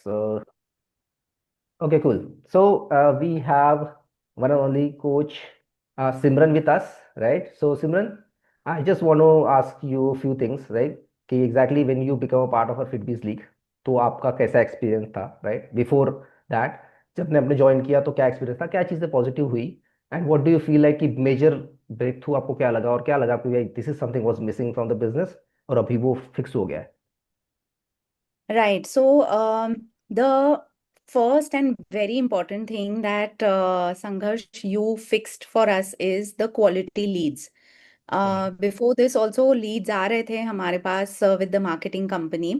So, okay, cool. So, we have one and only coach Simran with us, right? So, Simran, I just want to ask you a few things, right? कि exactly when you become a part of a FitBiz league, तो आपका कैसा experience था, right? Before that, जब आपने अपने join किया तो क्या एक्सपीरियंस था, क्या चीज़ें पॉजिटिव हुई, and what do you feel like कि मेजर ब्रेक थ्रू आपको क्या लगा और क्या लगा कि this is something was missing from the business और अभी वो फिक्स हो गया है. Right. So, the first and very important thing that Sangharsh you fixed for us is the quality leads. Before this, also leads आ रहे थे हमारे पास with the marketing company,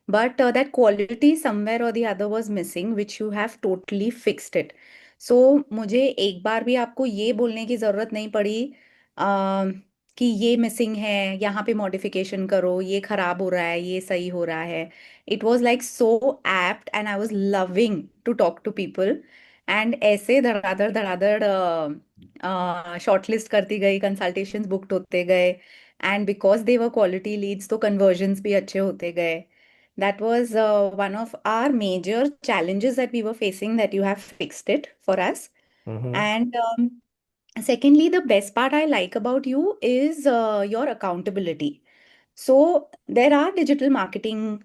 but that quality somewhere or the other was missing, which you have totally fixed it. So मुझे एक बार भी आपको ये बोलने की जरूरत नहीं पड़ी कि ये मिसिंग है, यहाँ पे मॉडिफिकेशन करो, ये खराब हो रहा है, ये सही हो रहा है. It was like so apt and I was loving to talk to people. And ऐसे धड़ाधड़ धड़ाधड़ शॉर्टलिस्ट करती गई, कंसल्टेशंस बुकड होते गए, and because they were quality leads तो कन्वर्जन्स भी अच्छे होते गए. That was one of our major challenges that we were facing, that you have fixed it for us. Mm-hmm. And secondly, the best part I like about you is your accountability. So there are digital marketing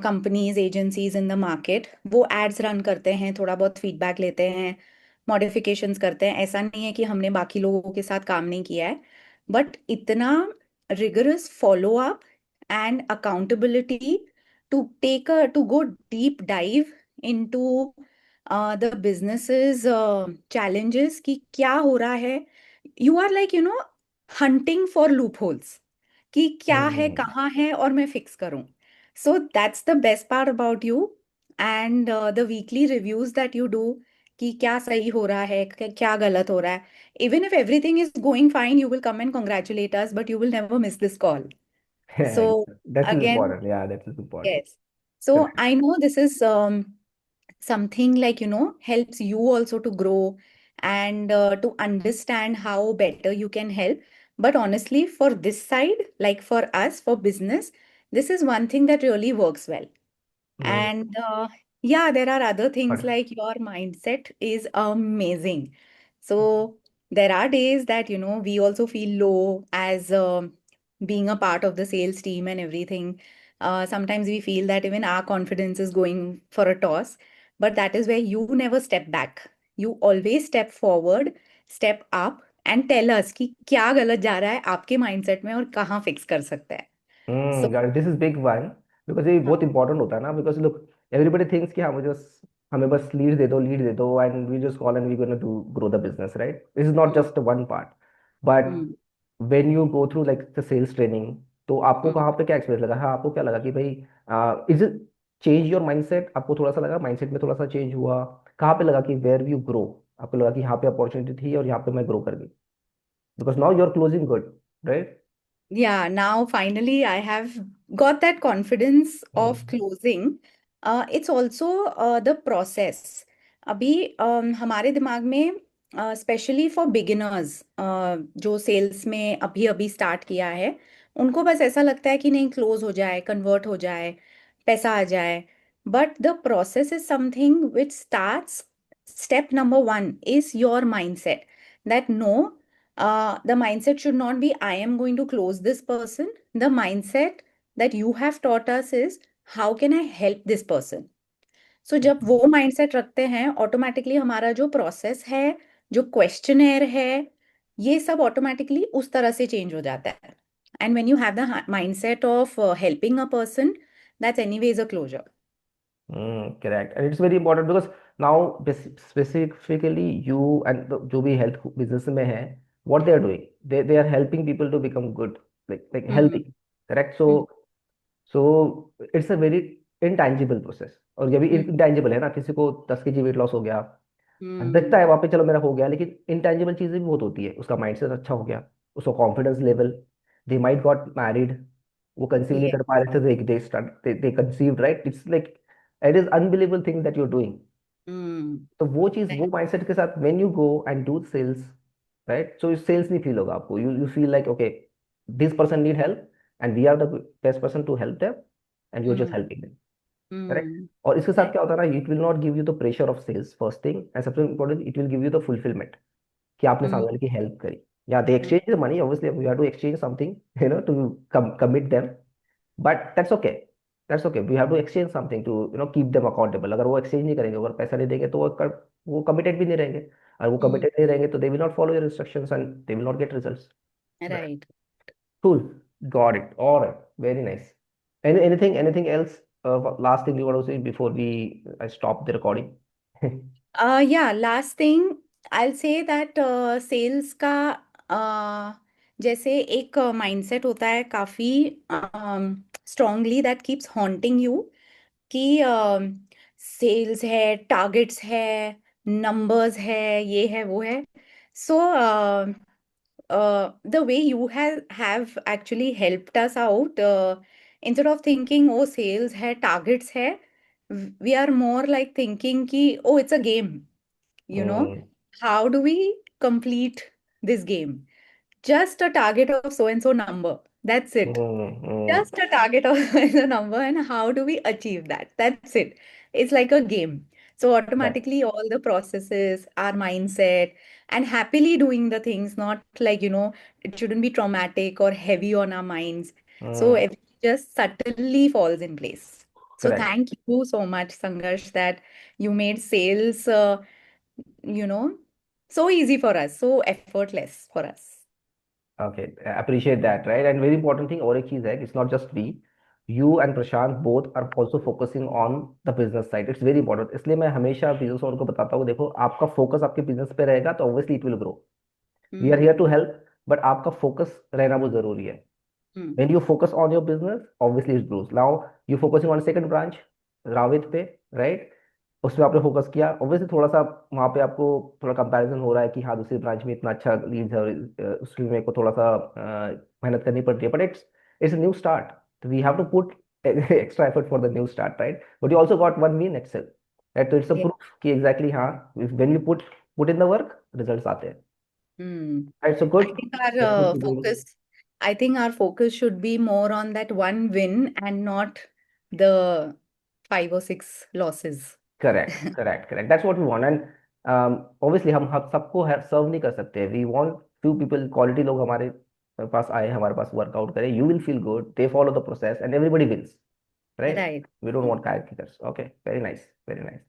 companies, agencies in the market. वो ads run करते हैं, थोड़ा बहुत feedback लेते हैं, modifications करते हैं. ऐसा नहीं है कि हमने बाकी लोगों के साथ काम नहीं किया है. But इतना rigorous follow up and accountability to go deep dive into the business's challenges कि क्या हो रहा है. You are like, hunting for loopholes कि क्या है, Mm. कहाँ है और मैं फिक्स करूं. So that's the best part about you. And the weekly reviews that you do कि क्या सही हो रहा है, क्या गलत हो रहा है. Even if everything is going fine, you will come and congratulate us, but you will never miss this call. So That is again, important. Yeah, that is important. yes. So Correct. I know this is something like, helps you also to grow and to understand how better you can help. But honestly, for this side, like for us, for business, this is one thing that really works well. Mm. And yeah, there are other things But like your mindset is amazing. So there are days that, we also feel low as being a part of the sales team and everything. Sometimes we feel that even our confidence is going for a toss, but that is where you never step back. You always step forward, step up and tell us कि क्या गलत जा रहा है आपके mindset में और कहाँ फिक्स कर सकते हैं. So, got it. This is big one because ये हाँ. बहुत इंपॉर्टेंट होता है ना, because look, everybody thinks कि हाँ मुझे बस हमें बस लीड दे दो and we just call and we gonna do grow the business, right? This is not hmm, just one part, but hmm, when you go through like the sales training, तो आपको हम्म. कहाँ पे क्या एक्सपीरियंस लगा, हाँ आपको क्या लगा कि भाई is it change your mindset, आपको थोड़ा सा लगा माइंडसेट में थोड़ा सा चेंज हुआ, कहाँ पे लगा कि वेयर यू ग्रो, आपको लगा कि यहाँ पे अपॉर्चुनिटी थी और यहाँ पे मैं ग्रो कर गई, because now you are closing good, right? Yeah, now finally I have got that confidence of closing. It's also the process. अभी हमारे दिमाग में स्पेशली फॉर बिगिनर्स जो सेल्स में अभी अभी स्टार्ट किया है, उनको बस ऐसा लगता है कि नहीं, क्लोज हो जाए, कन्वर्ट हो जाए, पैसा आ जाए. But the process is something which starts. Step number one is your mindset that no, the mindset should not be, I am going to close this person. The mindset that you have taught us is, how can I help this person? So जब वो mindset रखते हैं, automatically हमारा जो process है, जो questionnaire है, ये सब ऑटोमेटिकली उस तरह से चेंज हो जाता है. And when you have the mindset of helping a person, that's anyways a closure. Correct. And it's very important because now specifically you and जो भी health business में है, what they are doing, they are helping people to become good, like hmm. healthy, correct? So it's a very intangible process. और ये भी हम्म. intangible है ना, किसी को 10 kg वेट लॉस हो गया, दिखता हम्म. है वहाँ पे चलो मेरा हो गया, लेकिन इंटेंजिबल चीजें भी बहुत होती है, उसका माइंडसेट अच्छा हो गया, उसका confidence level, they might got married, वो कंसीव नहीं Yeah. कर पा रहे थे, they conceived, right? It's like it is unbelievable thing that you are doing. Hmm. तो वो चीज वो माइंडसेट के साथ when you go and do sales, right, so sales नहीं फील होगा आपको, you feel like okay, this person need help and we are the best person to help them and you are just Right. Helping them. Correct. Hmm. और इसके साथ Right. क्या होता है ना, it will not give you the pressure of sales first thing, and सबसे important it will give you the fulfilment कि आपने Hmm. सामने वाले की हेल्प करी, या they Hmm. Exchange the money, obviously we have to exchange something, to commit them, but that's okay, that's okay, we have to exchange something to keep them accountable. अगर वो exchange नहीं करेंगे, अगर पैसा नहीं देंगे, तो वो कमिटेड भी नहीं रहेंगे, और वो Hmm. कमिटेड नहीं रहेंगे तो they will not follow your instructions and they will not gate results. Right. Cool, got it, all right, very nice. Anything else, last thing you want to say before we I stop the recording? Yeah, last thing I'll say that sales का uh, जैसे एक mindset होता है काफी strongly that keeps haunting you कि sales है, targets है, numbers है, ये है वो है। सो the way you have actually helped us out, instead of thinking oh sales है, targets है, we are more like thinking कि oh it's a game, you know, Hmm, how do we complete this game? Just a target of so and so number, that's it. hmm. Just a target of the number, and how do we achieve that? That's it. It's like a game. So Right. automatically all the processes, our mindset, and happily doing the things, not like, it shouldn't be traumatic or heavy on our minds. So Hmm. it just subtly falls in place. So Correct. thank you so much, Sangarsh, that you made sales, you know, so easy for us, so effortless for us. Okay, I appreciate that, right? And very important thing, और एक चीज है, it's not just we, you and Prashant both are also focusing on the business side. It's very important. इसलिए मैं हमेशा business owner को बताता हूँ, देखो आपका फोकस आपके बिजनेस पे रहेगा तो obviously it will grow. We are here Hmm. To help, but आपका फोकस रहना बहुत जरूरी है। Hmm. When you focus on your business, obviously it grows. Now you focusing on second branch, रावित पे, right? उसमें आपने फोकस किया, ऑब्वियसली थोड़ा सा वहां पे आपको थोड़ा कंपैरिजन हो रहा है कि हाँ दूसरी ब्रांच में इतना अच्छा लीड्स है, और उसमें मेरे को थोड़ा सा मेहनत करनी पड़ रही है, but it's new start, we have to put extra effort for the new start, right? But you also got one mean excel, right? तो इट्स अ Yeah. प्रूफ कि एग्जैक्टली हाँ, when you put in the work, results आते हैं, Hmm. Right? So good, I think our very good to do. focus, I think our focus should be more on that one win and not the five or six losses. Correct, correct, correct, that's what we want. And obviously हम सबको serve नहीं कर सकते, we want few people, quality लोग हमारे पास आए, हमारे पास वर्कआउट करें, you will feel good, they follow the process and everybody wins, right? Right. We don't want tyre kickers. Okay, very nice, very nice.